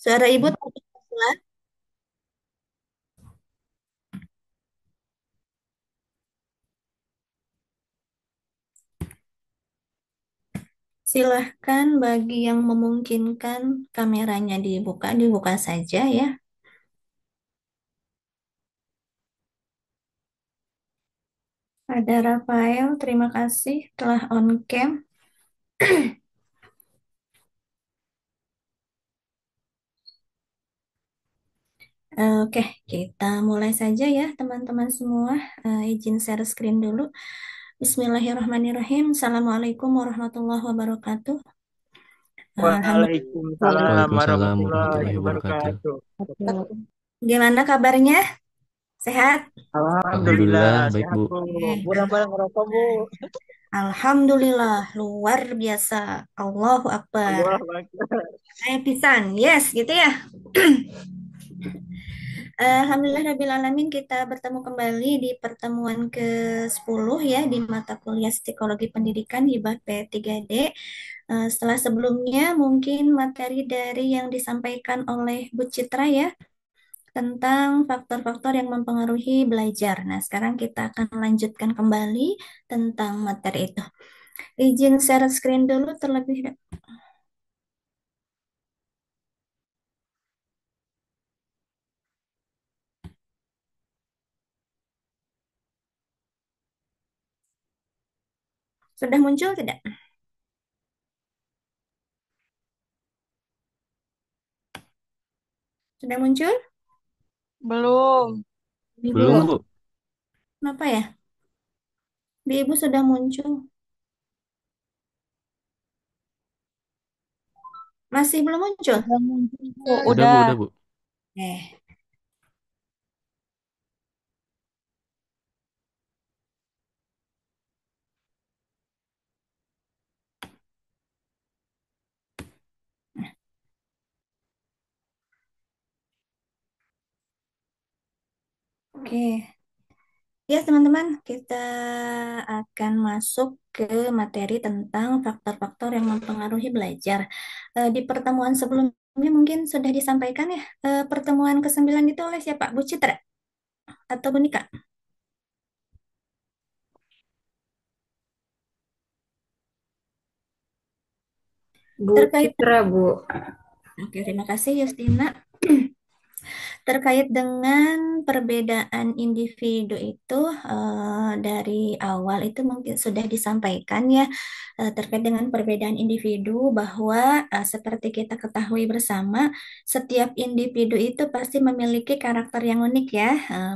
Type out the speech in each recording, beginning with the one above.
Suara ibu terdengar. Silahkan bagi yang memungkinkan kameranya dibuka, dibuka saja ya. Ada Rafael, terima kasih telah on cam. Oke, kita mulai saja ya teman-teman semua. Izin share screen dulu. Bismillahirrahmanirrahim. Assalamualaikum warahmatullahi wabarakatuh. Alhamdulillah. Waalaikumsalam Waalaikumsalam warahmatullahi warahmatullahi wabarakatuh. wabarakatuh. Gimana kabarnya? Sehat? Alhamdulillah, Alhamdulillah, baik sehat Bu. Bu. Bu, Eh, Rampal ngerokok Bu. Alhamdulillah, luar biasa. Allahu Akbar. Allah Akbar. Saya pisan, yes gitu ya. Alhamdulillahirrabbilalamin, kita bertemu kembali di pertemuan ke-10 ya di mata kuliah Psikologi Pendidikan Hibah P3D. Setelah sebelumnya mungkin materi dari yang disampaikan oleh Bu Citra ya tentang faktor-faktor yang mempengaruhi belajar. Nah, sekarang kita akan lanjutkan kembali tentang materi itu. Izin share screen dulu terlebih sudah muncul tidak? Sudah muncul? Belum. Di ibu Belum kok Bu. kenapa ya? Di ibu sudah muncul. Masih belum muncul? Udah muncul Bu, Udah Bu, udah. udah Bu. Eh, oke. Ya, teman-teman, kita akan masuk ke materi tentang faktor-faktor yang mempengaruhi belajar. Di pertemuan sebelumnya mungkin sudah disampaikan ya, pertemuan ke-9 itu oleh siapa? Bu Citra atau Bu Nika? Bu Terkait, Citra, Bu. oke, terima kasih Justina. Terkait dengan perbedaan individu itu dari awal itu mungkin sudah disampaikan ya terkait dengan perbedaan individu bahwa seperti kita ketahui bersama setiap individu itu pasti memiliki karakter yang unik ya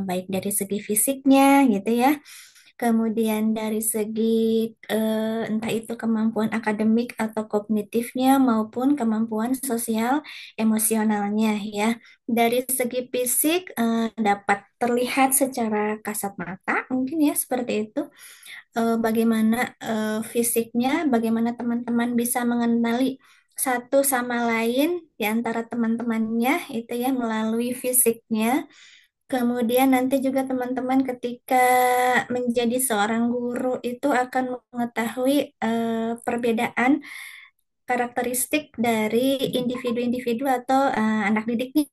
baik dari segi fisiknya gitu ya. Kemudian dari segi entah itu kemampuan akademik atau kognitifnya maupun kemampuan sosial emosionalnya ya. Dari segi fisik dapat terlihat secara kasat mata mungkin ya seperti itu. Bagaimana fisiknya, bagaimana teman-teman bisa mengenali satu sama lain di antara teman-temannya itu ya melalui fisiknya. Kemudian nanti juga teman-teman ketika menjadi seorang guru itu akan mengetahui perbedaan karakteristik dari individu-individu atau anak didiknya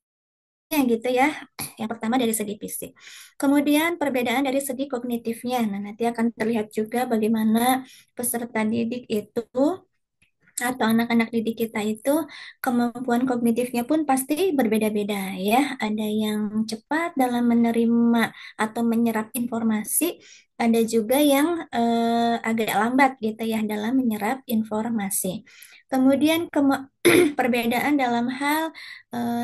gitu ya. Yang pertama dari segi fisik. Kemudian perbedaan dari segi kognitifnya. Nah, nanti akan terlihat juga bagaimana peserta didik itu atau anak-anak didik kita itu kemampuan kognitifnya pun pasti berbeda-beda ya. Ada yang cepat dalam menerima atau menyerap informasi, ada juga yang agak lambat gitu ya dalam menyerap informasi. Kemudian perbedaan dalam hal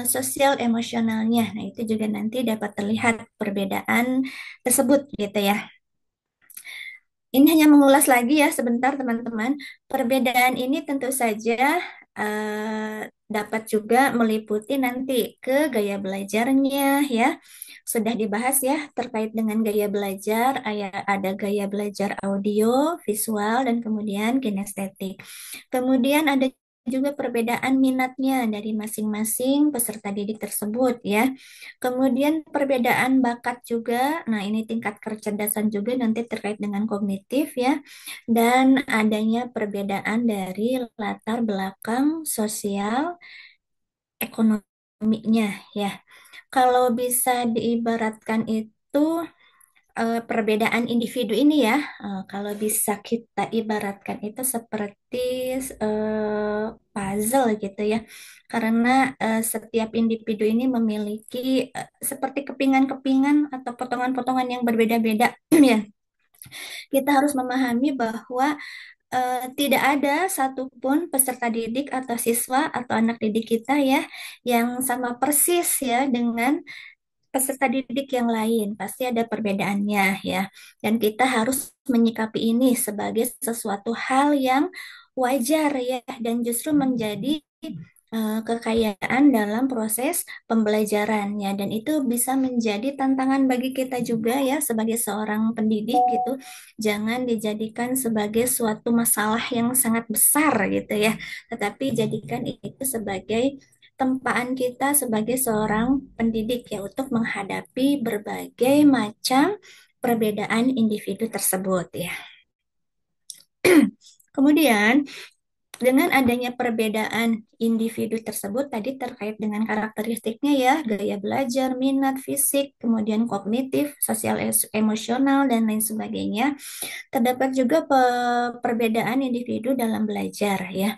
sosial emosionalnya. Nah, itu juga nanti dapat terlihat perbedaan tersebut gitu ya. Ini hanya mengulas lagi ya sebentar teman-teman. Perbedaan ini tentu saja dapat juga meliputi nanti ke gaya belajarnya ya. Sudah dibahas ya terkait dengan gaya belajar, ada gaya belajar audio, visual, dan kemudian kinestetik. Kemudian ada juga perbedaan minatnya dari masing-masing peserta didik tersebut ya. Kemudian perbedaan bakat juga, nah ini tingkat kecerdasan juga nanti terkait dengan kognitif ya, dan adanya perbedaan dari latar belakang sosial, ekonomi. nya ya. Kalau bisa diibaratkan itu perbedaan individu ini ya, kalau bisa kita ibaratkan itu seperti puzzle gitu ya, karena setiap individu ini memiliki seperti kepingan-kepingan atau potongan-potongan yang berbeda-beda ya. Kita harus memahami bahwa tidak ada satupun peserta didik atau siswa atau anak didik kita ya yang sama persis ya dengan peserta didik yang lain. Pasti ada perbedaannya ya. Dan kita harus menyikapi ini sebagai sesuatu hal yang wajar ya dan justru menjadi kekayaan dalam proses pembelajaran ya, dan itu bisa menjadi tantangan bagi kita juga ya sebagai seorang pendidik gitu. Jangan dijadikan sebagai suatu masalah yang sangat besar gitu ya, tetapi jadikan itu sebagai tempaan kita sebagai seorang pendidik ya untuk menghadapi berbagai macam perbedaan individu tersebut ya. Kemudian dengan adanya perbedaan individu tersebut tadi terkait dengan karakteristiknya ya, gaya belajar, minat, fisik, kemudian kognitif, sosial, emosional, dan lain sebagainya. Terdapat juga perbedaan individu dalam belajar ya.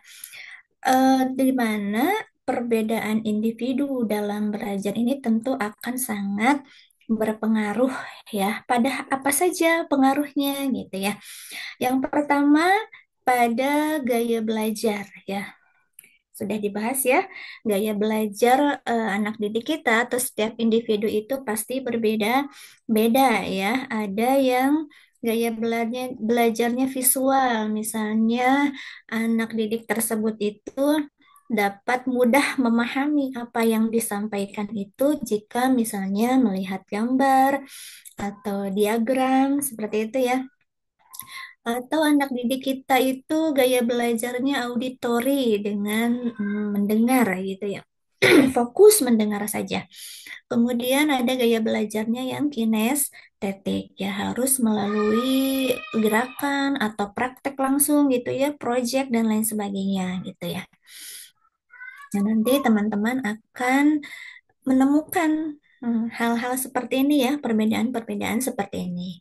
Di mana perbedaan individu dalam belajar ini tentu akan sangat berpengaruh ya. Pada apa saja pengaruhnya gitu ya. Yang pertama pada gaya belajar ya. Sudah dibahas ya, gaya belajar anak didik kita atau setiap individu itu pasti berbeda-beda ya. Ada yang gaya belajarnya visual, misalnya anak didik tersebut itu dapat mudah memahami apa yang disampaikan itu jika misalnya melihat gambar atau diagram seperti itu ya. Atau anak didik kita itu gaya belajarnya auditori dengan mendengar gitu ya. Fokus mendengar saja. Kemudian ada gaya belajarnya yang kinestetik ya, harus melalui gerakan atau praktek langsung gitu ya, project dan lain sebagainya gitu ya. Nah, nanti teman-teman akan menemukan hal-hal seperti ini ya, perbedaan-perbedaan seperti ini.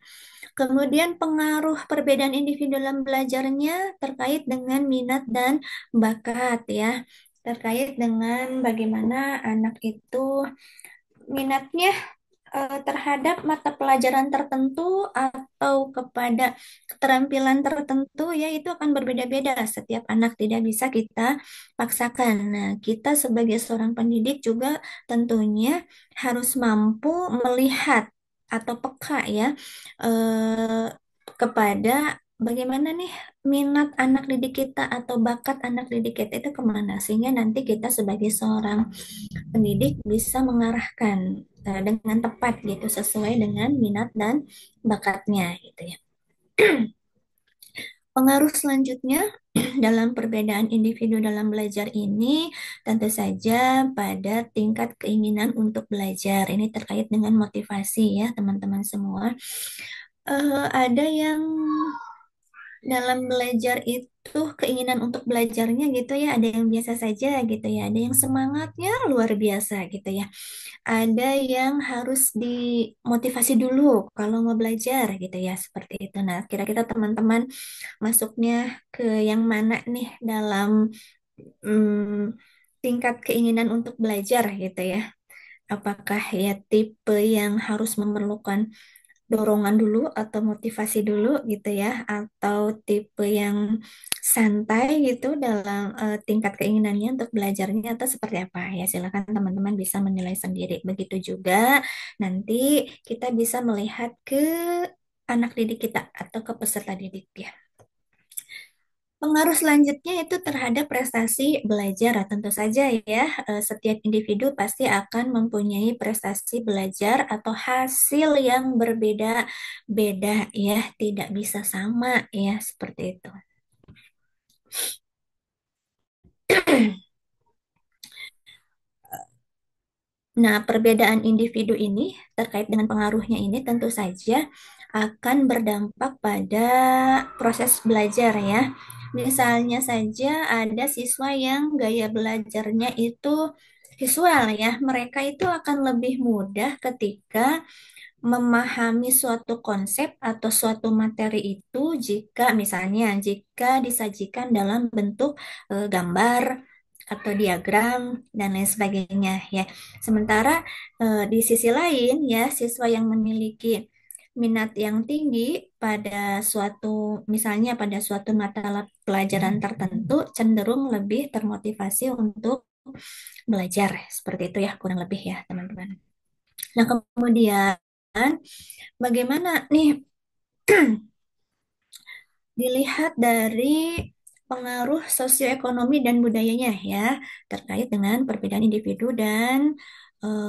Kemudian pengaruh perbedaan individu dalam belajarnya terkait dengan minat dan bakat ya. Terkait dengan bagaimana anak itu minatnya terhadap mata pelajaran tertentu atau kepada keterampilan tertentu ya, itu akan berbeda-beda. Setiap anak tidak bisa kita paksakan. Nah, kita sebagai seorang pendidik juga tentunya harus mampu melihat atau peka ya eh, kepada bagaimana nih minat anak didik kita atau bakat anak didik kita itu kemana, sehingga nanti kita sebagai seorang pendidik bisa mengarahkan dengan tepat gitu sesuai dengan minat dan bakatnya gitu ya. Pengaruh selanjutnya dalam perbedaan individu dalam belajar ini tentu saja pada tingkat keinginan untuk belajar. Ini terkait dengan motivasi ya teman-teman semua. Ada yang dalam belajar itu keinginan untuk belajarnya gitu ya, ada yang biasa saja gitu ya, ada yang semangatnya luar biasa gitu ya, ada yang harus dimotivasi dulu kalau mau belajar gitu ya, seperti itu. Nah, kira-kira teman-teman masuknya ke yang mana nih dalam tingkat keinginan untuk belajar gitu ya? Apakah ya tipe yang harus memerlukan dorongan dulu atau motivasi dulu gitu ya, atau tipe yang santai gitu dalam tingkat keinginannya untuk belajarnya, atau seperti apa ya, silakan teman-teman bisa menilai sendiri. Begitu juga nanti kita bisa melihat ke anak didik kita atau ke peserta didik ya. Pengaruh selanjutnya itu terhadap prestasi belajar. Tentu saja ya, setiap individu pasti akan mempunyai prestasi belajar atau hasil yang berbeda-beda ya, tidak bisa sama ya, seperti itu. Nah, perbedaan individu ini terkait dengan pengaruhnya ini tentu saja akan berdampak pada proses belajar ya. Misalnya saja ada siswa yang gaya belajarnya itu visual ya, mereka itu akan lebih mudah ketika memahami suatu konsep atau suatu materi itu jika disajikan dalam bentuk gambar atau diagram dan lain sebagainya ya. Sementara di sisi lain ya, siswa yang memiliki minat yang tinggi pada misalnya pada suatu mata pelajaran tertentu cenderung lebih termotivasi untuk belajar seperti itu ya, kurang lebih ya teman-teman. Nah, kemudian bagaimana nih dilihat dari pengaruh sosioekonomi dan budayanya ya terkait dengan perbedaan individu dan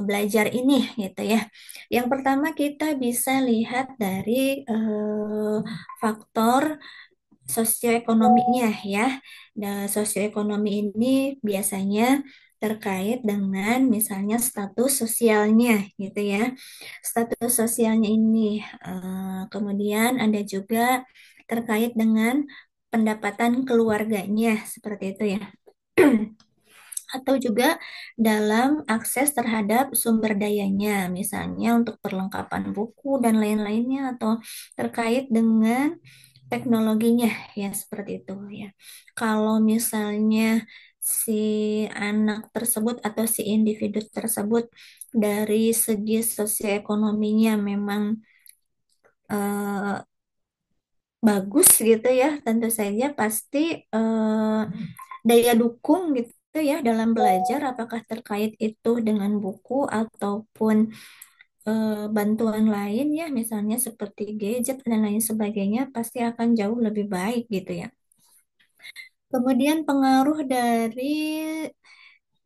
belajar ini gitu ya. Yang pertama kita bisa lihat dari faktor sosioekonominya ya. Nah, sosioekonomi ini biasanya terkait dengan misalnya status sosialnya gitu ya. Status sosialnya ini kemudian ada juga terkait dengan pendapatan keluarganya seperti itu ya. Atau juga dalam akses terhadap sumber dayanya, misalnya untuk perlengkapan buku dan lain-lainnya atau terkait dengan teknologinya ya seperti itu ya. Kalau misalnya si anak tersebut atau si individu tersebut dari segi sosioekonominya memang eh, bagus gitu ya, tentu saja pasti eh, daya dukung gitu ya dalam belajar, apakah terkait itu dengan buku ataupun bantuan lain ya, misalnya seperti gadget dan lain sebagainya, pasti akan jauh lebih baik gitu ya. Kemudian pengaruh dari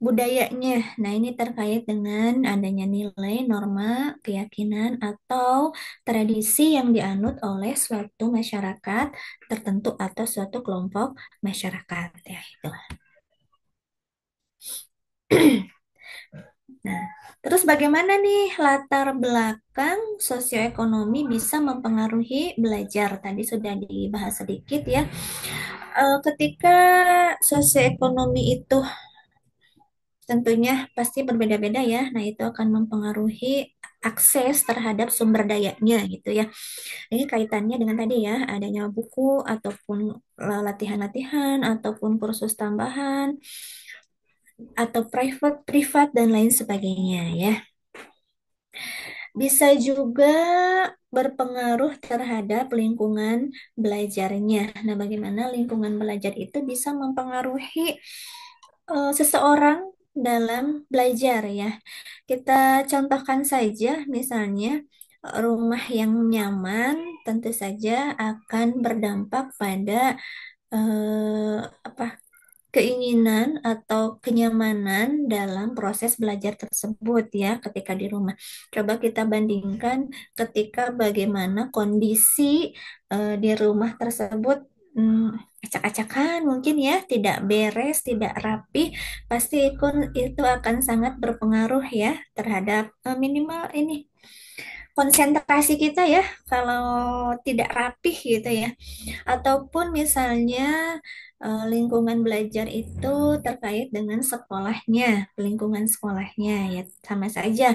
budayanya. Nah, ini terkait dengan adanya nilai, norma, keyakinan, atau tradisi yang dianut oleh suatu masyarakat tertentu atau suatu kelompok masyarakat. Ya, itu. Nah, terus bagaimana nih latar belakang sosioekonomi bisa mempengaruhi belajar? Tadi sudah dibahas sedikit ya. Ketika sosioekonomi itu tentunya pasti berbeda-beda ya. Nah, itu akan mempengaruhi akses terhadap sumber dayanya gitu ya. Ini kaitannya dengan tadi ya, adanya buku ataupun latihan-latihan ataupun kursus tambahan atau private privat dan lain sebagainya ya. Bisa juga berpengaruh terhadap lingkungan belajarnya. Nah, bagaimana lingkungan belajar itu bisa mempengaruhi seseorang dalam belajar ya. Kita contohkan saja misalnya rumah yang nyaman tentu saja akan berdampak pada eh, apa keinginan atau kenyamanan dalam proses belajar tersebut ya ketika di rumah. Coba kita bandingkan ketika bagaimana kondisi di rumah tersebut acak-acakan mungkin ya, tidak beres, tidak rapi, pasti itu akan sangat berpengaruh ya terhadap minimal ini konsentrasi kita ya kalau tidak rapih gitu ya. Ataupun misalnya lingkungan belajar itu terkait dengan sekolahnya, lingkungan sekolahnya ya sama saja.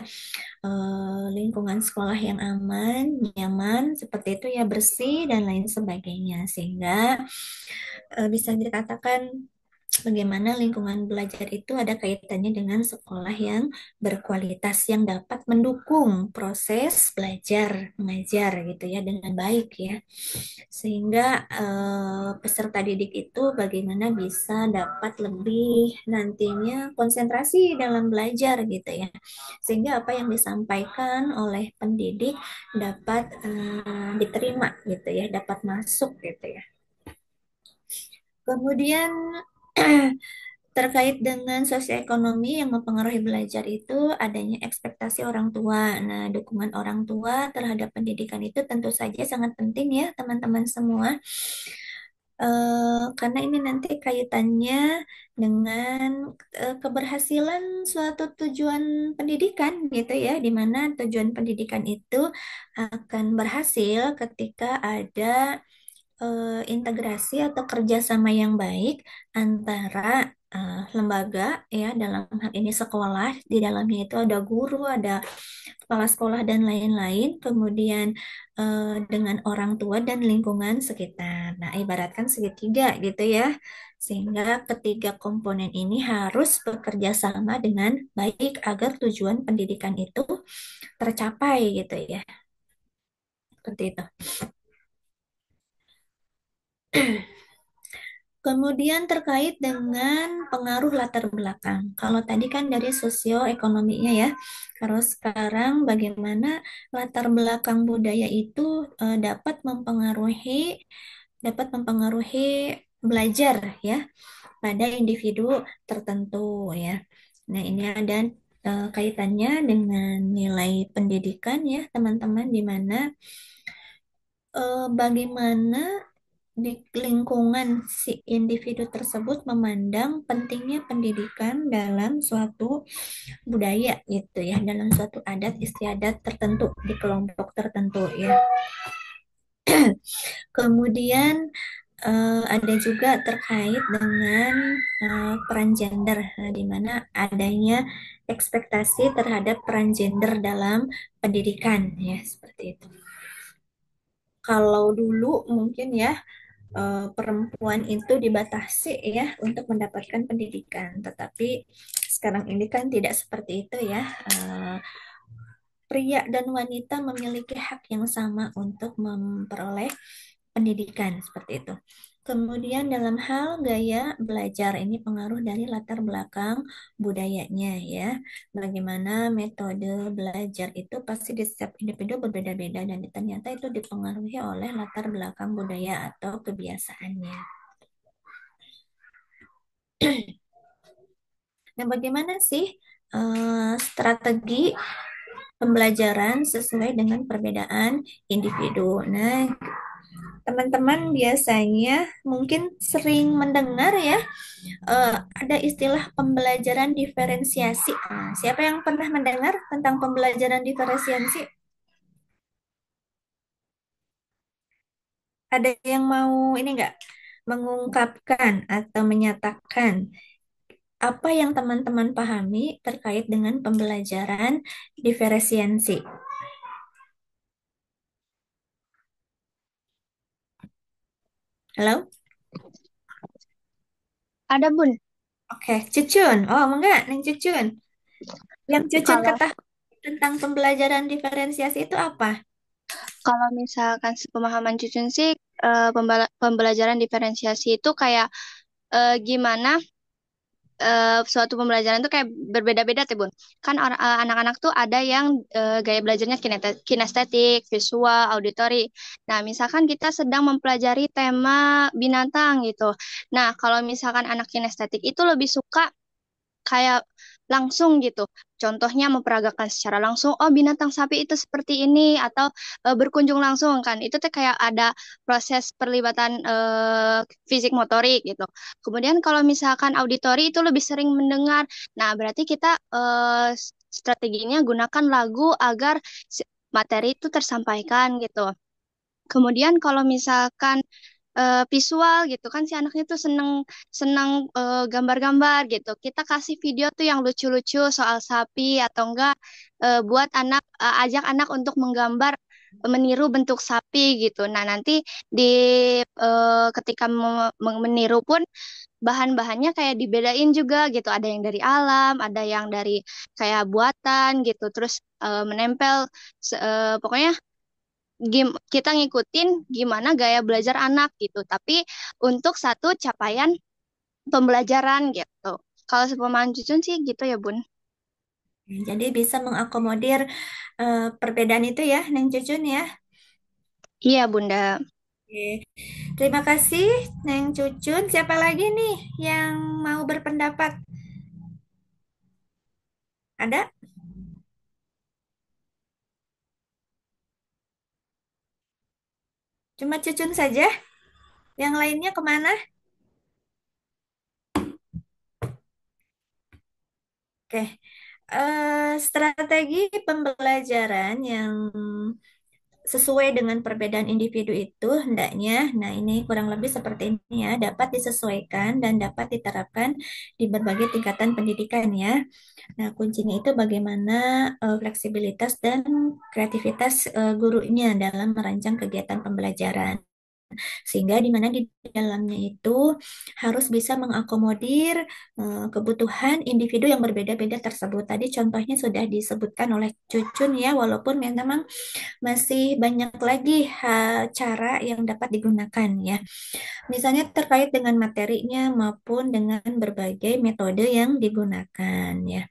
Lingkungan sekolah yang aman, nyaman, seperti itu ya, bersih dan lain sebagainya. Sehingga bisa dikatakan bagaimana lingkungan belajar itu ada kaitannya dengan sekolah yang berkualitas yang dapat mendukung proses belajar mengajar gitu ya dengan baik ya. Sehingga peserta didik itu bagaimana bisa dapat lebih nantinya konsentrasi dalam belajar gitu ya. Sehingga apa yang disampaikan oleh pendidik dapat diterima gitu ya, dapat masuk gitu ya. Kemudian terkait dengan sosioekonomi yang mempengaruhi belajar itu adanya ekspektasi orang tua. Nah, dukungan orang tua terhadap pendidikan itu tentu saja sangat penting ya, teman-teman semua. Karena ini nanti kaitannya dengan keberhasilan suatu tujuan pendidikan gitu ya, di mana tujuan pendidikan itu akan berhasil ketika ada integrasi atau kerjasama yang baik antara lembaga ya, dalam hal ini sekolah. Di dalamnya itu ada guru, ada kepala sekolah dan lain-lain, kemudian dengan orang tua dan lingkungan sekitar. Nah, ibaratkan segitiga gitu ya. Sehingga ketiga komponen ini harus bekerja sama dengan baik agar tujuan pendidikan itu tercapai gitu ya. Seperti itu. Kemudian terkait dengan pengaruh latar belakang. Kalau tadi kan dari sosioekonominya ya. Kalau sekarang bagaimana latar belakang budaya itu dapat mempengaruhi belajar ya pada individu tertentu ya. Nah, ini ada kaitannya dengan nilai pendidikan ya, teman-teman, di mana bagaimana di lingkungan si individu tersebut memandang pentingnya pendidikan dalam suatu budaya gitu ya, dalam suatu adat istiadat tertentu di kelompok tertentu ya. Kemudian ada juga terkait dengan peran gender, di mana adanya ekspektasi terhadap peran gender dalam pendidikan ya, seperti itu. Kalau dulu mungkin ya perempuan itu dibatasi ya untuk mendapatkan pendidikan, tetapi sekarang ini kan tidak seperti itu ya. Pria dan wanita memiliki hak yang sama untuk memperoleh pendidikan seperti itu. Kemudian dalam hal gaya belajar ini pengaruh dari latar belakang budayanya ya. Bagaimana metode belajar itu pasti di setiap individu berbeda-beda dan ternyata itu dipengaruhi oleh latar belakang budaya atau kebiasaannya. Nah, bagaimana sih strategi pembelajaran sesuai dengan perbedaan individu? Nah, teman-teman biasanya mungkin sering mendengar ya, ada istilah pembelajaran diferensiasi. Nah, siapa yang pernah mendengar tentang pembelajaran diferensiasi? Ada yang mau ini enggak mengungkapkan atau menyatakan apa yang teman-teman pahami terkait dengan pembelajaran diferensiasi? Halo? Ada Bun. Oke, Cucun. Oh, enggak, Neng Cucun. Yang Cucun Kalau ketahui tentang pembelajaran diferensiasi itu apa? kalau misalkan sepemahaman Cucun sih pembelajaran diferensiasi itu kayak gimana suatu pembelajaran tuh kayak berbeda-beda tuh Bun. Kan anak-anak tuh ada yang gaya belajarnya kinestetik, visual, auditory. Nah, misalkan kita sedang mempelajari tema binatang gitu. Nah, kalau misalkan anak kinestetik itu lebih suka kayak langsung gitu. Contohnya memperagakan secara langsung, oh binatang sapi itu seperti ini atau berkunjung langsung kan. Itu tuh kayak ada proses perlibatan fisik motorik gitu. Kemudian kalau misalkan auditori itu lebih sering mendengar. Nah, berarti kita strateginya gunakan lagu agar materi itu tersampaikan gitu. Kemudian kalau misalkan visual gitu kan si anaknya tuh seneng senang gambar-gambar gitu. Kita kasih video tuh yang lucu-lucu soal sapi atau enggak buat ajak anak untuk menggambar meniru bentuk sapi gitu. Nah, nanti di ketika meniru pun bahan-bahannya kayak dibedain juga gitu. Ada yang dari alam, ada yang dari kayak buatan gitu. Terus menempel pokoknya kita ngikutin gimana gaya belajar anak gitu. Tapi untuk satu capaian pembelajaran gitu. Kalau sepemahaman Cucun sih gitu ya, Bun. Jadi bisa mengakomodir perbedaan itu ya, Neng Cucun ya. Iya, Bunda. Oke. Terima kasih, Neng Cucun. Siapa lagi nih yang mau berpendapat? Ada? Cuma Cucun saja? Yang lainnya kemana? Oke. Strategi pembelajaran yang sesuai dengan perbedaan individu itu hendaknya, nah ini kurang lebih seperti ini ya, dapat disesuaikan dan dapat diterapkan di berbagai tingkatan pendidikan ya. Nah, kuncinya itu bagaimana fleksibilitas dan kreativitas gurunya dalam merancang kegiatan pembelajaran. Sehingga di mana di dalamnya itu harus bisa mengakomodir kebutuhan individu yang berbeda-beda tersebut. Tadi contohnya sudah disebutkan oleh Cucun ya, walaupun memang masih banyak lagi cara yang dapat digunakan ya. Misalnya terkait dengan materinya maupun dengan berbagai metode yang digunakan ya.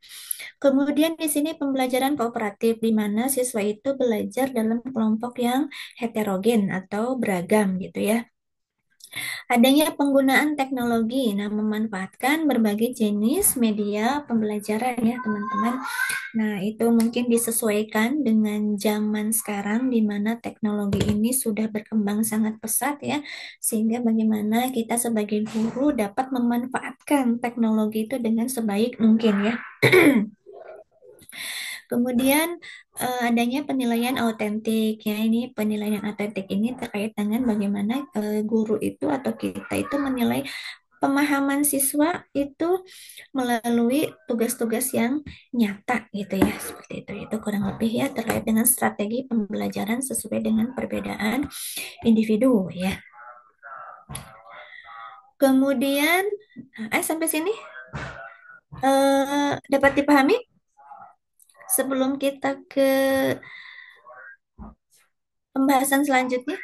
Kemudian di sini pembelajaran kooperatif di mana siswa itu belajar dalam kelompok yang heterogen atau beragam gitu ya. Adanya penggunaan teknologi, nah memanfaatkan berbagai jenis media pembelajaran ya teman-teman. Nah itu mungkin disesuaikan dengan zaman sekarang di mana teknologi ini sudah berkembang sangat pesat ya, sehingga bagaimana kita sebagai guru dapat memanfaatkan teknologi itu dengan sebaik mungkin ya. Kemudian adanya penilaian autentik ya, ini penilaian autentik ini terkait dengan bagaimana guru itu atau kita itu menilai pemahaman siswa itu melalui tugas-tugas yang nyata gitu ya, seperti itu. Itu kurang lebih ya terkait dengan strategi pembelajaran sesuai dengan perbedaan individu ya. Kemudian sampai sini dapat dipahami? Sebelum kita ke pembahasan selanjutnya.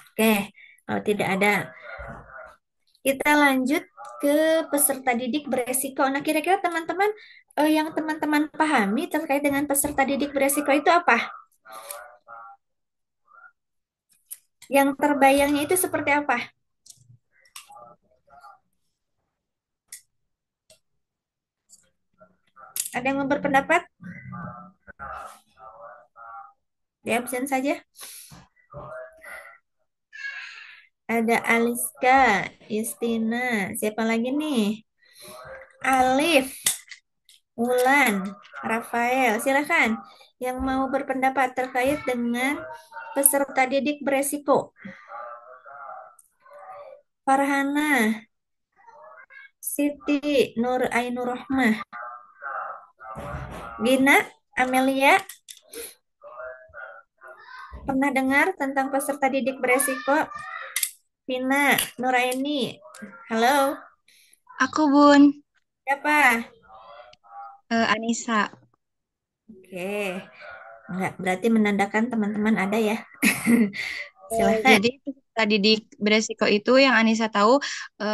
Oke, kalau tidak ada, kita lanjut ke peserta didik beresiko. Nah, kira-kira teman-teman yang teman-teman pahami terkait dengan peserta didik beresiko itu apa? Yang terbayangnya itu seperti apa? Ada yang mau berpendapat? Di absen saja. Ada Aliska, Justina, siapa lagi nih? Alif, Wulan, Rafael, silakan yang mau berpendapat terkait dengan peserta didik beresiko. Farhana, Siti, Nur Ainur Rohmah, Gina, Amelia, pernah dengar tentang peserta didik beresiko? Vina, Nuraini, halo, Aku Bun, siapa? Anissa. Oke, enggak berarti menandakan teman-teman ada ya. Silahkan. Jadi peserta didik beresiko itu yang Anissa tahu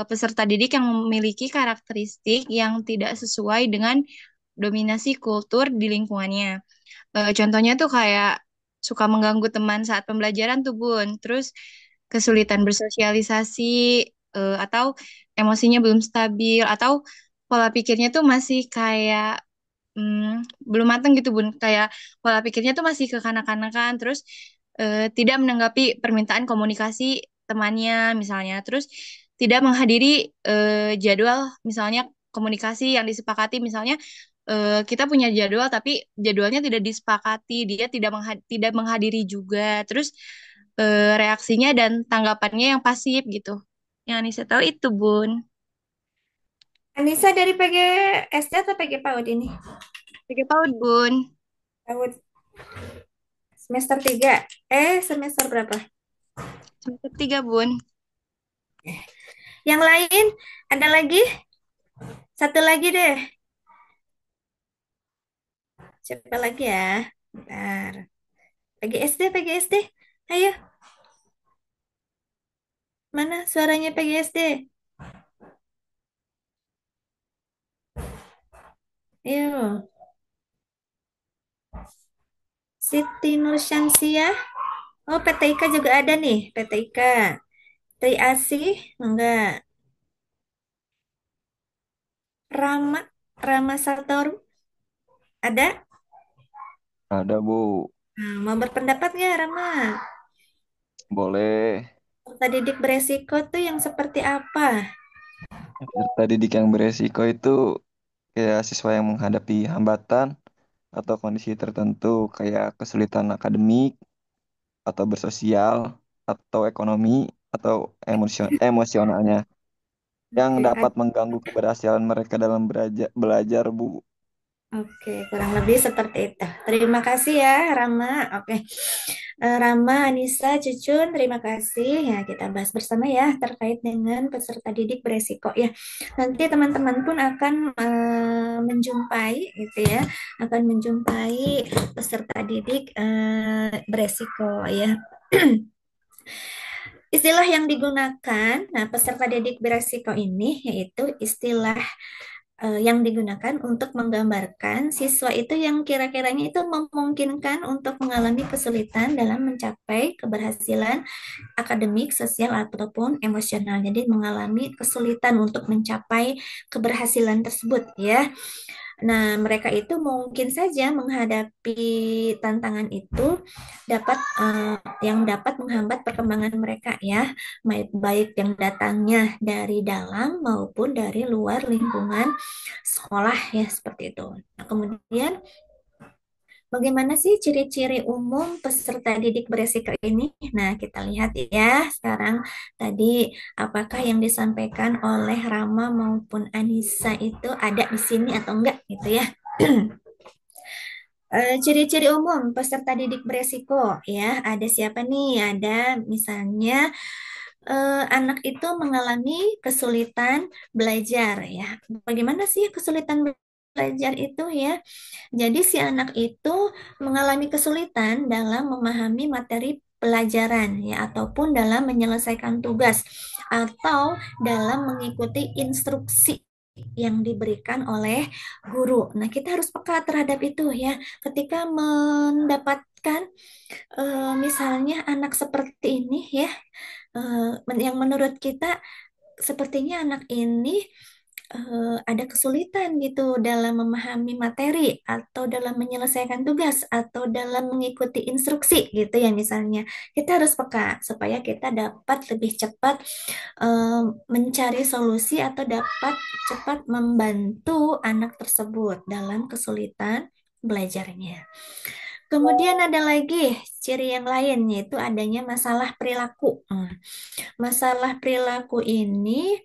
peserta didik yang memiliki karakteristik yang tidak sesuai dengan dominasi kultur di lingkungannya. Contohnya tuh kayak suka mengganggu teman saat pembelajaran tuh Bun. Terus kesulitan bersosialisasi atau emosinya belum stabil atau pola pikirnya tuh masih kayak belum matang gitu Bun. Kayak pola pikirnya tuh masih kekanak-kanakan. Terus tidak menanggapi permintaan komunikasi temannya misalnya. Terus tidak menghadiri jadwal misalnya komunikasi yang disepakati misalnya kita punya jadwal tapi jadwalnya tidak disepakati, dia tidak menghadiri juga. Terus reaksinya dan tanggapannya yang pasif gitu. Yang Anissa tahu itu, Bun. Anissa dari PGSD atau PG PAUD ini? Tiga tahun, Bun. PAUD semester 3. Semester berapa? Semester tiga, Bun. Yang lain ada lagi? Satu lagi deh. Siapa lagi ya? Bentar. PGSD, PGSD. Ayo, mana suaranya PGSD? Ayo. Siti Nursyamsiah. Oh, PTIK juga ada nih, PTIK. Triasih, enggak. Rama, Rama Satoru, ada? Ada, Bu. Nah, mau berpendapat nggak, Rama? Boleh. Peserta didik beresiko tuh yang seperti apa? Peserta didik yang beresiko itu kayak siswa yang menghadapi hambatan atau kondisi tertentu kayak kesulitan akademik atau bersosial atau ekonomi atau emosionalnya yang Oke, dapat mengganggu keberhasilan mereka dalam belajar, Bu. oke, kurang lebih seperti itu. Terima kasih ya, Rama. Oke, Rama, Anissa, Cucun, terima kasih. Ya, kita bahas bersama ya terkait dengan peserta didik beresiko ya. Nanti teman-teman pun akan menjumpai, gitu ya, akan menjumpai peserta didik beresiko ya. Istilah yang digunakan, nah peserta didik beresiko ini yaitu istilah yang digunakan untuk menggambarkan siswa itu yang kira-kiranya itu memungkinkan untuk mengalami kesulitan dalam mencapai keberhasilan akademik, sosial, ataupun emosional. Jadi mengalami kesulitan untuk mencapai keberhasilan tersebut ya. Nah, mereka itu mungkin saja menghadapi tantangan itu yang dapat menghambat perkembangan mereka ya, baik yang datangnya dari dalam maupun dari luar lingkungan sekolah ya seperti itu. Nah, kemudian bagaimana sih ciri-ciri umum peserta didik beresiko ini? Nah, kita lihat ya sekarang tadi apakah yang disampaikan oleh Rama maupun Anissa itu ada di sini atau enggak gitu ya. Ciri-ciri umum peserta didik beresiko ya, ada siapa nih? Ada misalnya anak itu mengalami kesulitan belajar ya. Bagaimana sih kesulitan belajar itu ya? Jadi si anak itu mengalami kesulitan dalam memahami materi pelajaran ya ataupun dalam menyelesaikan tugas atau dalam mengikuti instruksi yang diberikan oleh guru. Nah, kita harus peka terhadap itu ya. Ketika mendapatkan misalnya anak seperti ini ya, yang menurut kita sepertinya anak ini ada kesulitan gitu dalam memahami materi atau dalam menyelesaikan tugas atau dalam mengikuti instruksi gitu ya misalnya. Kita harus peka supaya kita dapat lebih cepat eh, mencari solusi atau dapat cepat membantu anak tersebut dalam kesulitan belajarnya. Kemudian ada lagi ciri yang lain yaitu adanya masalah perilaku. Masalah perilaku ini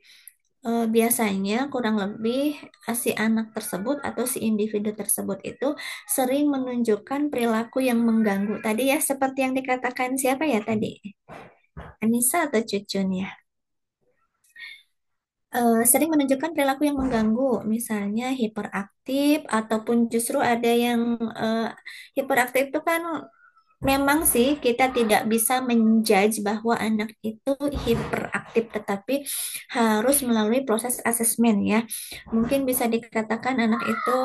biasanya kurang lebih si anak tersebut atau si individu tersebut itu sering menunjukkan perilaku yang mengganggu. Tadi ya, seperti yang dikatakan siapa ya tadi? Anissa atau Cucun ya? Sering menunjukkan perilaku yang mengganggu, misalnya hiperaktif ataupun justru ada yang hiperaktif itu kan memang sih kita tidak bisa menjudge bahwa anak itu hiperaktif, tetapi harus melalui proses asesmen ya. Mungkin bisa dikatakan anak itu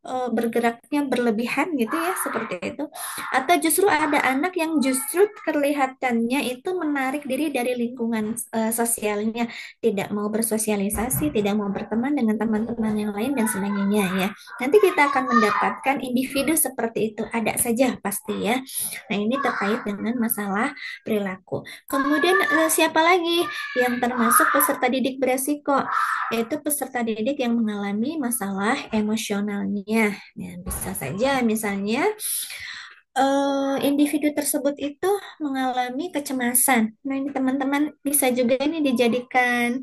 bergeraknya berlebihan gitu ya, seperti itu. Atau justru ada anak yang justru kelihatannya itu menarik diri dari lingkungan sosialnya, tidak mau bersosialisasi, tidak mau berteman dengan teman-teman yang lain dan sebagainya ya. Nanti kita akan mendapatkan individu seperti itu, ada saja pasti ya. Nah, ini terkait dengan masalah perilaku. Kemudian siapa lagi yang termasuk peserta didik beresiko? Yaitu peserta didik yang mengalami masalah emosionalnya. Ya, bisa saja misalnya individu tersebut itu mengalami kecemasan. Nah, ini teman-teman bisa juga ini dijadikan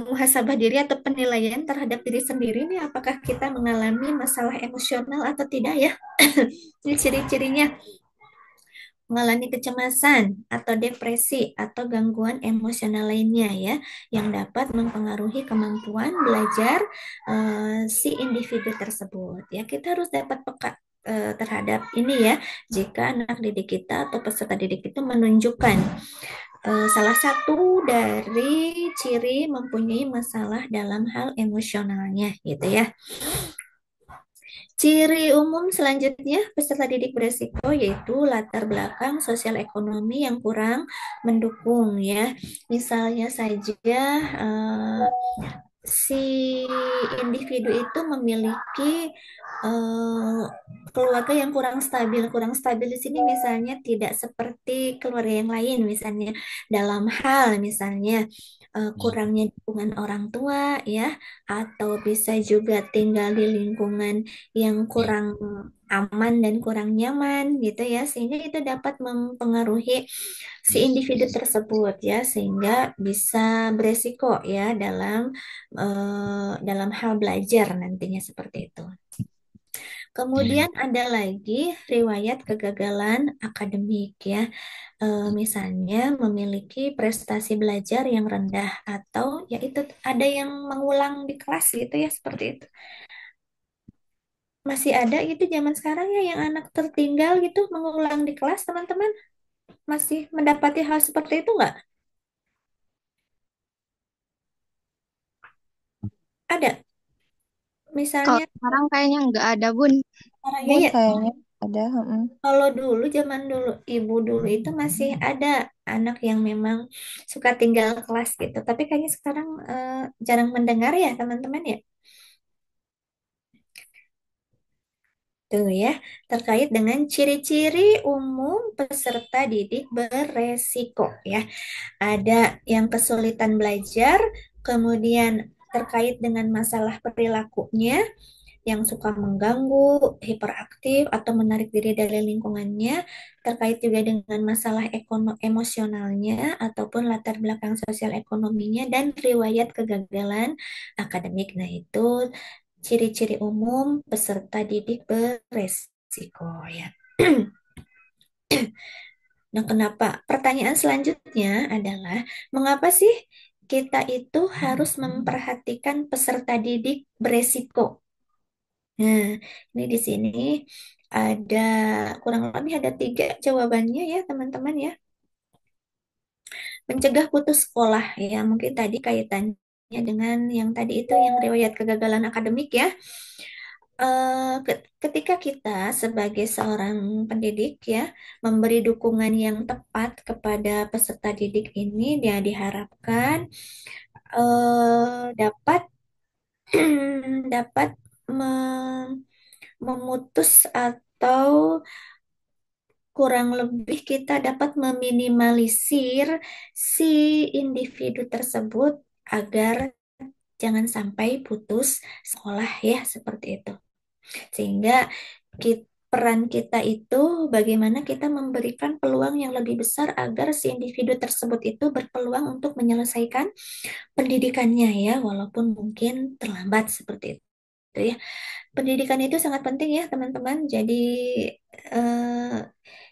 muhasabah diri atau penilaian terhadap diri sendiri nih, apakah kita mengalami masalah emosional atau tidak ya. Ini ciri-cirinya mengalami kecemasan atau depresi atau gangguan emosional lainnya ya yang dapat mempengaruhi kemampuan belajar si individu tersebut. Ya, kita harus dapat peka terhadap ini ya jika anak didik kita atau peserta didik itu menunjukkan salah satu dari ciri mempunyai masalah dalam hal emosionalnya gitu ya. Ciri umum selanjutnya peserta didik beresiko yaitu latar belakang sosial ekonomi yang kurang mendukung ya. Misalnya saja si individu itu memiliki eh, keluarga yang kurang stabil. Kurang stabil di sini misalnya tidak seperti keluarga yang lain, misalnya dalam hal misalnya kurangnya dukungan orang tua ya, atau bisa juga tinggal di lingkungan yang kurang aman dan kurang nyaman gitu ya, sehingga itu dapat mempengaruhi si individu tersebut ya, sehingga bisa beresiko ya dalam hal belajar nantinya seperti itu. Kemudian ada lagi riwayat kegagalan akademik ya. Misalnya memiliki prestasi belajar yang rendah atau yaitu ada yang mengulang di kelas gitu ya seperti itu. Masih ada gitu zaman sekarang ya yang anak tertinggal gitu mengulang di kelas teman-teman. Masih mendapati hal seperti itu nggak? Ada. Kalau Misalnya, sekarang kayaknya nggak ada, Bun. ya Bun ya, kayaknya ada. kalau dulu, zaman dulu, ibu dulu itu masih ada anak yang memang suka tinggal kelas gitu. Tapi kayaknya sekarang jarang mendengar ya, teman-teman ya. Tuh ya, terkait dengan ciri-ciri umum peserta didik beresiko ya. Ada yang kesulitan belajar, kemudian terkait dengan masalah perilakunya, yang suka mengganggu, hiperaktif, atau menarik diri dari lingkungannya, terkait juga dengan masalah emosionalnya, ataupun latar belakang sosial ekonominya, dan riwayat kegagalan akademik. Nah, itu ciri-ciri umum peserta didik beresiko ya. Nah, kenapa? Pertanyaan selanjutnya adalah, mengapa sih kita itu harus memperhatikan peserta didik beresiko? Nah, ini di sini ada kurang lebih ada tiga jawabannya ya teman-teman ya. Mencegah putus sekolah ya, mungkin tadi kaitannya dengan yang tadi itu yang riwayat kegagalan akademik ya. Ketika kita sebagai seorang pendidik ya memberi dukungan yang tepat kepada peserta didik ini, dia diharapkan dapat dapat memutus atau kurang lebih kita dapat meminimalisir si individu tersebut agar jangan sampai putus sekolah ya seperti itu. Sehingga peran kita itu bagaimana kita memberikan peluang yang lebih besar agar si individu tersebut itu berpeluang untuk menyelesaikan pendidikannya ya, walaupun mungkin terlambat seperti itu ya. Pendidikan itu sangat penting ya teman-teman. Jadi eh,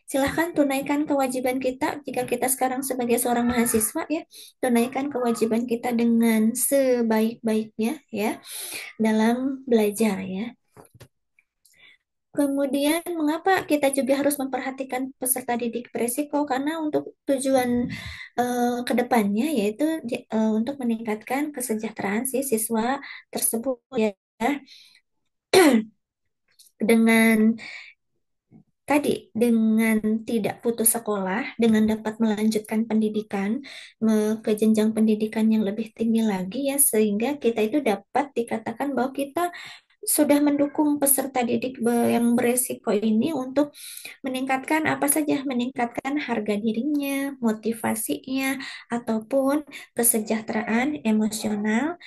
silahkan tunaikan kewajiban kita jika kita sekarang sebagai seorang mahasiswa ya, tunaikan kewajiban kita dengan sebaik-baiknya ya dalam belajar ya. Kemudian, mengapa kita juga harus memperhatikan peserta didik beresiko? Karena untuk tujuan ke depannya yaitu untuk meningkatkan kesejahteraan si siswa tersebut ya. Dengan tadi, dengan tidak putus sekolah, dengan dapat melanjutkan pendidikan ke jenjang pendidikan yang lebih tinggi lagi ya, sehingga kita itu dapat dikatakan bahwa kita sudah mendukung peserta didik yang beresiko ini untuk meningkatkan apa saja, meningkatkan harga dirinya, motivasinya, ataupun kesejahteraan emosional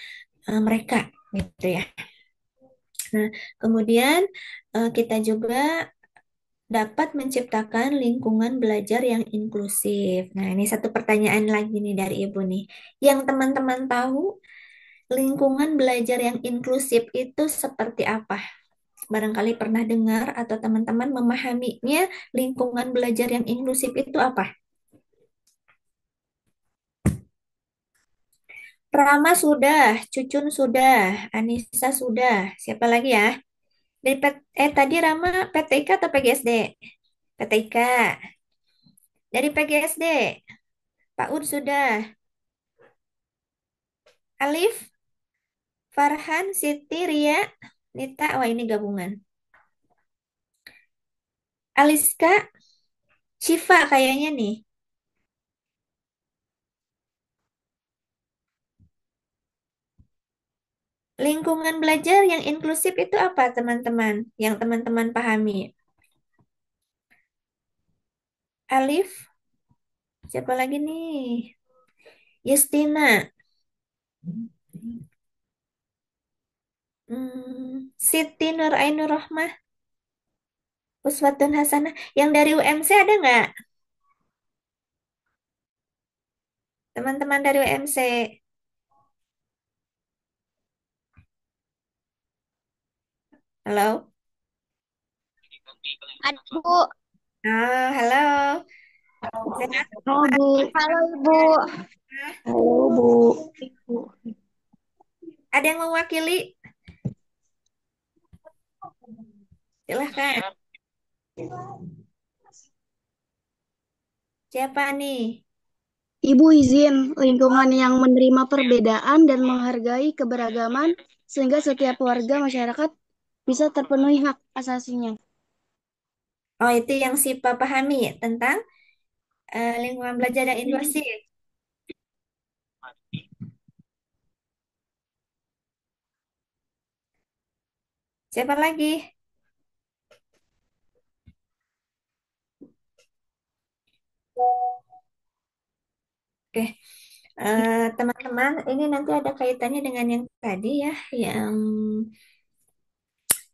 mereka gitu ya. Nah, kemudian kita juga dapat menciptakan lingkungan belajar yang inklusif. Nah, ini satu pertanyaan lagi nih dari Ibu nih. Yang teman-teman tahu, lingkungan belajar yang inklusif itu seperti apa? Barangkali pernah dengar atau teman-teman memahaminya, lingkungan belajar yang inklusif itu apa? Rama sudah, Cucun sudah, Anissa sudah. Siapa lagi ya? Tadi Rama PTIK atau PGSD? PTIK. Dari PGSD, Pak Ud sudah. Alif, Farhan, Siti, Ria, Nita. Wah, ini gabungan. Aliska, Shiva kayaknya nih. Lingkungan belajar yang inklusif itu apa, teman-teman? Yang teman-teman pahami. Alif, siapa lagi nih? Yustina, Siti Nur Ainur Rahmah, Uswatun Hasanah. Yang dari UMC ada nggak? Teman-teman dari UMC. Halo? Ada Bu. Oh, halo. Sehat Halo semua? Bu, Halo Ibu. halo Bu. Ada yang mewakili? Silahkan. Siapa nih? Ibu izin lingkungan yang menerima perbedaan dan menghargai keberagaman sehingga setiap warga masyarakat bisa terpenuhi hak asasinya. Oh, itu yang Sipa pahami tentang lingkungan belajar dan inklusif. Siapa lagi? Oke, teman-teman, ini nanti ada kaitannya dengan yang tadi ya, yang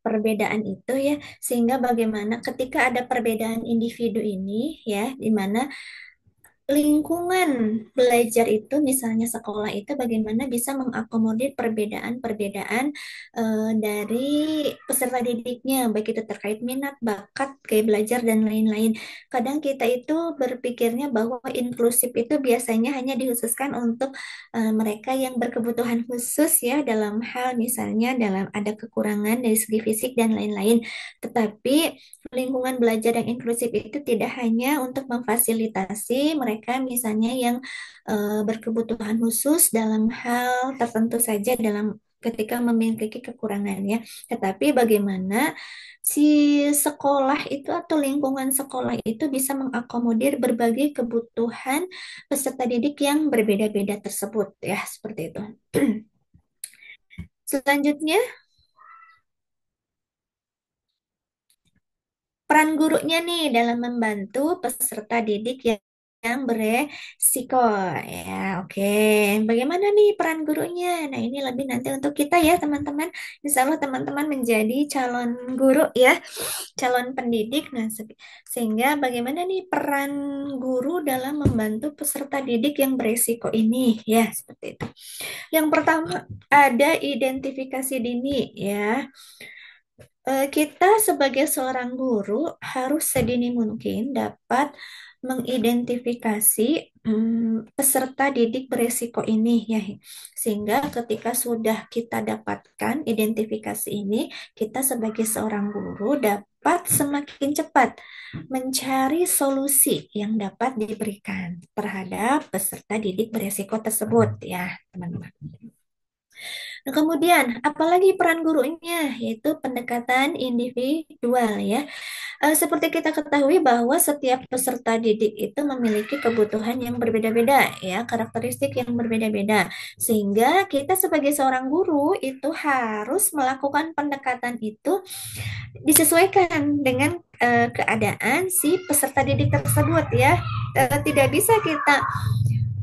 perbedaan itu ya, sehingga bagaimana ketika ada perbedaan individu ini ya, di mana lingkungan belajar itu, misalnya sekolah itu bagaimana bisa mengakomodir perbedaan-perbedaan dari peserta didiknya, baik itu terkait minat, bakat, gaya belajar, dan lain-lain. Kadang kita itu berpikirnya bahwa inklusif itu biasanya hanya dikhususkan untuk mereka yang berkebutuhan khusus ya, dalam hal misalnya dalam ada kekurangan dari segi fisik dan lain-lain. Tetapi lingkungan belajar yang inklusif itu tidak hanya untuk memfasilitasi mereka misalnya yang berkebutuhan khusus dalam hal tertentu saja dalam ketika memiliki kekurangannya, tetapi bagaimana si sekolah itu atau lingkungan sekolah itu bisa mengakomodir berbagai kebutuhan peserta didik yang berbeda-beda tersebut ya, seperti itu. Selanjutnya, peran gurunya nih dalam membantu peserta didik yang beresiko ya. Oke, bagaimana nih peran gurunya? Nah, ini lebih nanti untuk kita ya, teman-teman. Insya Allah teman-teman menjadi calon guru ya, calon pendidik. Nah, sehingga bagaimana nih peran guru dalam membantu peserta didik yang beresiko ini ya, seperti itu. Yang pertama ada identifikasi dini ya. Kita sebagai seorang guru harus sedini mungkin dapat mengidentifikasi peserta didik beresiko ini ya. Sehingga ketika sudah kita dapatkan identifikasi ini, kita sebagai seorang guru dapat semakin cepat mencari solusi yang dapat diberikan terhadap peserta didik beresiko tersebut ya, teman-teman. Nah, kemudian, apalagi peran gurunya, yaitu pendekatan individual ya. Seperti kita ketahui bahwa setiap peserta didik itu memiliki kebutuhan yang berbeda-beda ya, karakteristik yang berbeda-beda. Sehingga kita sebagai seorang guru itu harus melakukan pendekatan itu disesuaikan dengan keadaan si peserta didik tersebut ya. Tidak bisa kita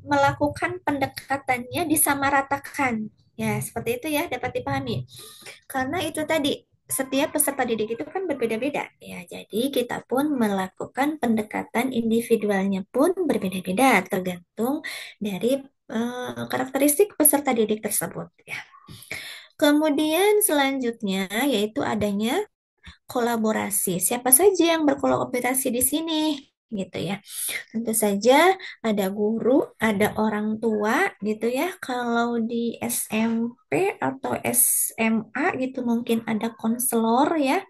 melakukan pendekatannya disamaratakan. Ya, seperti itu ya, dapat dipahami. Karena itu tadi, setiap peserta didik itu kan berbeda-beda. Ya, jadi kita pun melakukan pendekatan individualnya pun berbeda-beda, tergantung dari karakteristik peserta didik tersebut. Ya. Kemudian selanjutnya yaitu adanya kolaborasi. Siapa saja yang berkolaborasi di sini? Gitu ya. Tentu saja ada guru, ada orang tua gitu ya. Kalau di SMP atau SMA gitu mungkin ada konselor ya.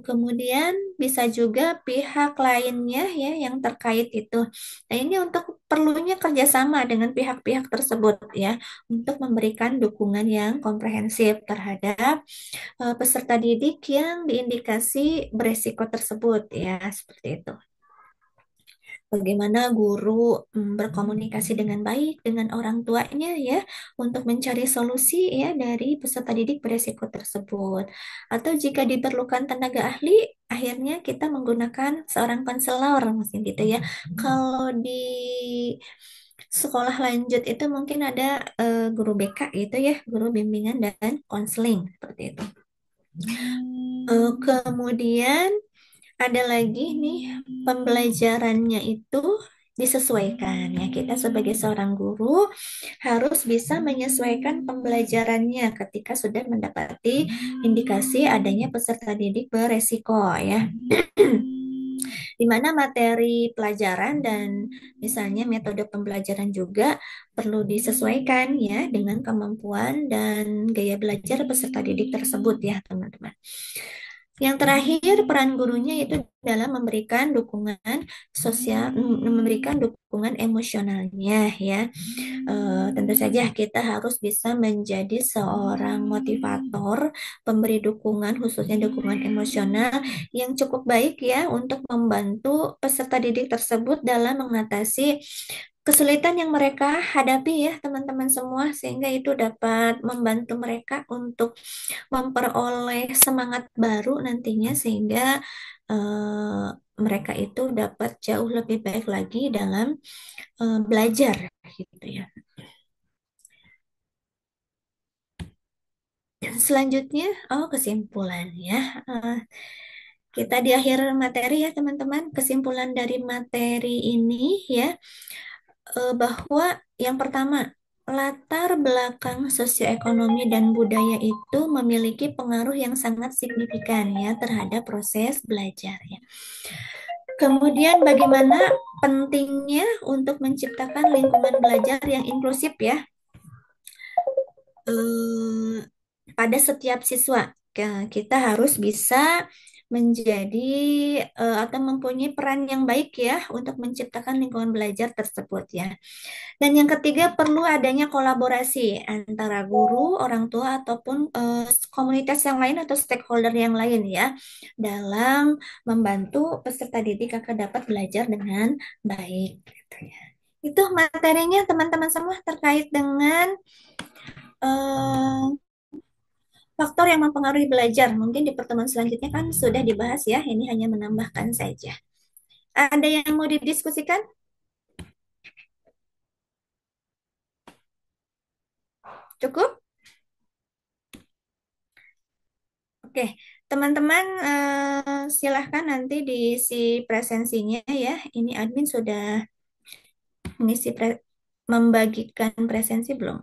Kemudian bisa juga pihak lainnya ya yang terkait itu. Nah, ini untuk perlunya kerjasama dengan pihak-pihak tersebut ya untuk memberikan dukungan yang komprehensif terhadap peserta didik yang diindikasi beresiko tersebut ya, seperti itu. bagaimana guru berkomunikasi dengan baik dengan orang tuanya ya untuk mencari solusi ya dari peserta didik beresiko tersebut. Atau jika diperlukan tenaga ahli, akhirnya kita menggunakan seorang konselor mungkin gitu ya. Kalau di sekolah lanjut itu mungkin ada guru BK gitu ya, guru bimbingan dan konseling seperti itu. Kemudian ada lagi nih pembelajarannya itu disesuaikan ya. Kita sebagai seorang guru harus bisa menyesuaikan pembelajarannya ketika sudah mendapati indikasi adanya peserta didik beresiko ya. Di mana materi pelajaran dan misalnya metode pembelajaran juga perlu disesuaikan ya dengan kemampuan dan gaya belajar peserta didik tersebut ya teman-teman. Yang terakhir, peran gurunya itu dalam memberikan dukungan sosial, memberikan dukungan emosionalnya ya. Tentu saja kita harus bisa menjadi seorang motivator, pemberi dukungan, khususnya dukungan emosional yang cukup baik ya untuk membantu peserta didik tersebut dalam mengatasi kesulitan yang mereka hadapi ya teman-teman semua, sehingga itu dapat membantu mereka untuk memperoleh semangat baru nantinya sehingga eh, mereka itu dapat jauh lebih baik lagi dalam belajar gitu ya. Selanjutnya, kesimpulan ya. Kita di akhir materi ya teman-teman. Kesimpulan dari materi ini ya, bahwa yang pertama, latar belakang sosioekonomi dan budaya itu memiliki pengaruh yang sangat signifikan ya terhadap proses belajar ya. Kemudian bagaimana pentingnya untuk menciptakan lingkungan belajar yang inklusif ya pada setiap siswa. Kita harus bisa menjadi atau mempunyai peran yang baik ya untuk menciptakan lingkungan belajar tersebut ya. Dan yang ketiga, perlu adanya kolaborasi antara guru, orang tua, ataupun komunitas yang lain atau stakeholder yang lain ya, dalam membantu peserta didik agar dapat belajar dengan baik. Gitu ya. Itu materinya teman-teman semua terkait dengan faktor yang mempengaruhi belajar. Mungkin di pertemuan selanjutnya kan sudah dibahas ya, ini hanya menambahkan saja. Ada yang mau didiskusikan? Cukup? Oke, teman-teman silahkan nanti diisi presensinya ya. Ini admin sudah membagikan presensi belum?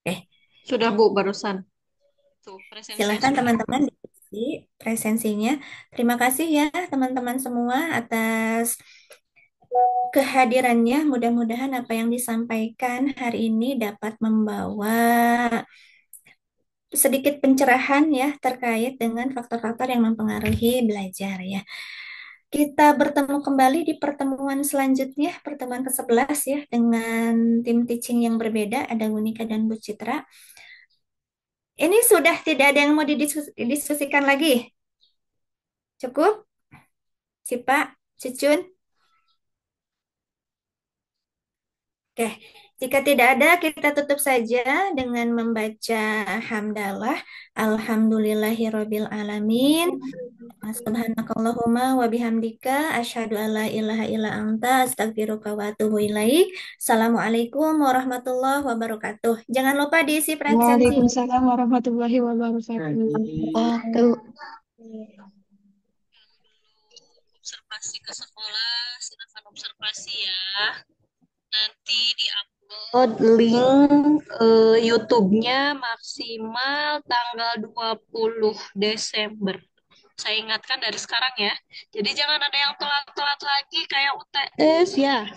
Oke, Sudah Bu, barusan. Tuh, presensinya silahkan sudah. teman-teman diisi presensinya. Terima kasih ya teman-teman semua atas kehadirannya. Mudah-mudahan apa yang disampaikan hari ini dapat membawa sedikit pencerahan ya terkait dengan faktor-faktor yang mempengaruhi belajar ya. Kita bertemu kembali di pertemuan selanjutnya, pertemuan ke-11 ya, dengan tim teaching yang berbeda, ada Unika dan Bu Citra. Ini sudah tidak ada yang mau didiskusikan lagi. Cukup? Sipa, Cucun? Oke, jika tidak ada, kita tutup saja dengan membaca hamdalah. Alhamdulillahirabbil alamin. Subhanakallahumma wa bihamdika asyhadu alla ilaha illa anta astaghfiruka wa atubu ilaik. Assalamualaikum warahmatullahi wabarakatuh. Jangan lupa diisi presensi. Waalaikumsalam warahmatullahi wabarakatuh. Tuh. Observasi ke sekolah, silakan observasi ya. Nanti diupload link YouTube-nya maksimal tanggal 20 Desember. Saya ingatkan dari sekarang ya. Jadi jangan ada yang telat-telat lagi kayak UTS ya.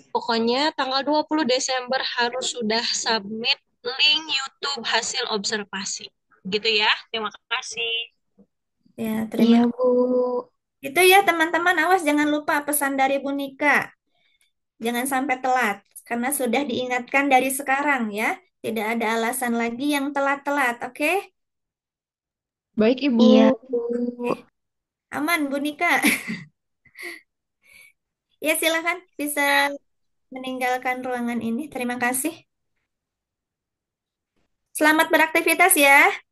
Pokoknya tanggal 20 Desember harus sudah submit link YouTube hasil observasi. Gitu ya. Terima kasih. Ya, terima Iya, Bu. Itu ya teman-teman, awas jangan lupa pesan dari Bu Nika. Jangan sampai telat, karena sudah diingatkan dari sekarang ya. Tidak ada alasan lagi yang telat-telat, oke? Baik, Ibu. Iya, Bu. Aman, Bu Nika. Ya, silakan bisa meninggalkan ruangan ini. Terima kasih. Selamat beraktivitas ya.